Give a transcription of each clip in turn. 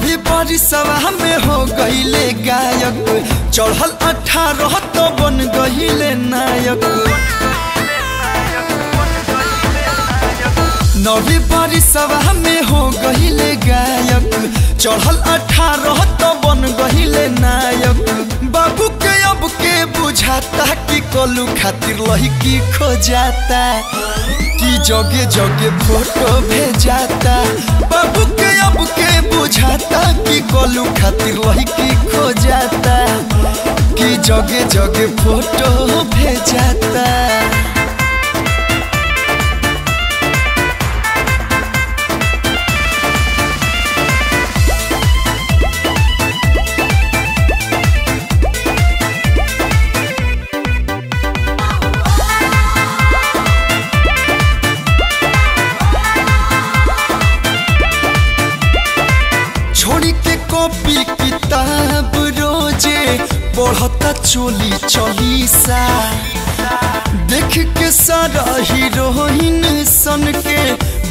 नवी परिसवा में हो गईले गायक, चढ़ल 18 तो बन गईले नायक। नवी परिसवा में हो गईले गायक, चढ़ल 18 तो बन गईले नायक। बाबू के अब के बुझाता कि कलू खातिर लड़की खो जाता, कि जगे जगे फोटो भेजाता। बाबू के अब के बुझाता कि कलू खातिर लड़की खो जाता, कि जगे जगे फोटो भेजाता। छोड़ी के कॉपी किताब रोजे पढ़ता चोली चलीसा, देख के सारा हीरोइन सन के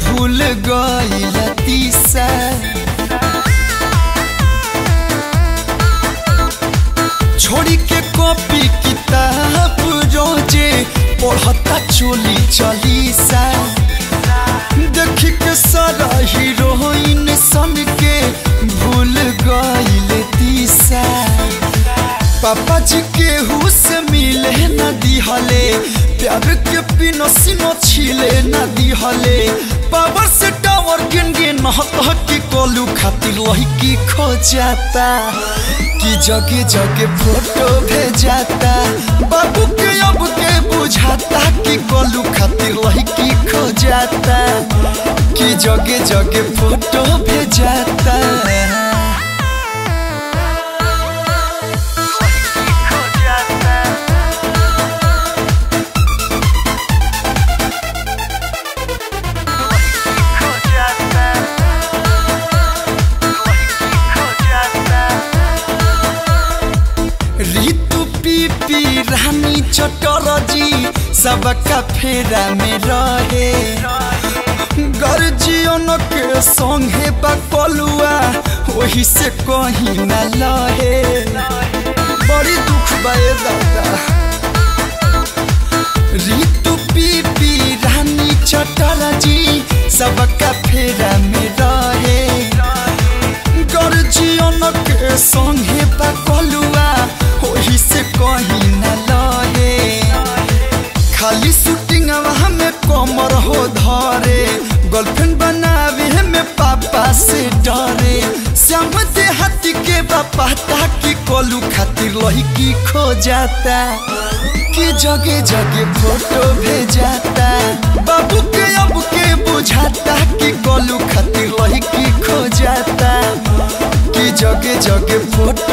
भूल गईल तीसा। छोड़ी के कॉपी किताब रोजे पढ़ता चोली चलीसा, देख के सारा हीरोइन सन के भूल गईल तीसा। पापा जी केहू से मिले न दिहले, प्यार के पिनो सिनो छिले न दिहले। पावर से टावर गिन गिन की कोलू खातिर लड़की खो जाता, कि जगे जगे फोटो भेजाता। बाबू के अब के बुझाता कि कोलू खातिर लड़की खो जाता, कि जगे जगे फोटो भेजाता। ऋतु पीपी रानी चटरजी सबका फेरा में रहे, गर्जियन के संगे बकलुआ वही से कहीं न लहे। बड़ी दुख बाए दादा। ऋतु पीपी रानी चटरजी सबका फेरा में रहे, गर्जियन के संगे बकलुआ वही से कहीं न लहे। खाली शूटिंग में कमर हो धरे, गर्लफ्रेंड बनावे में पापा से डरे। श्याम देहाती के बापा ताकि कोलू खातिर लड़की खो जाता, कि जगे जगे फोटो भेजाता। बाबू के अब के बुझाता कि कोलू खातिर लड़की खो जाता, कि जगे जगे फोटो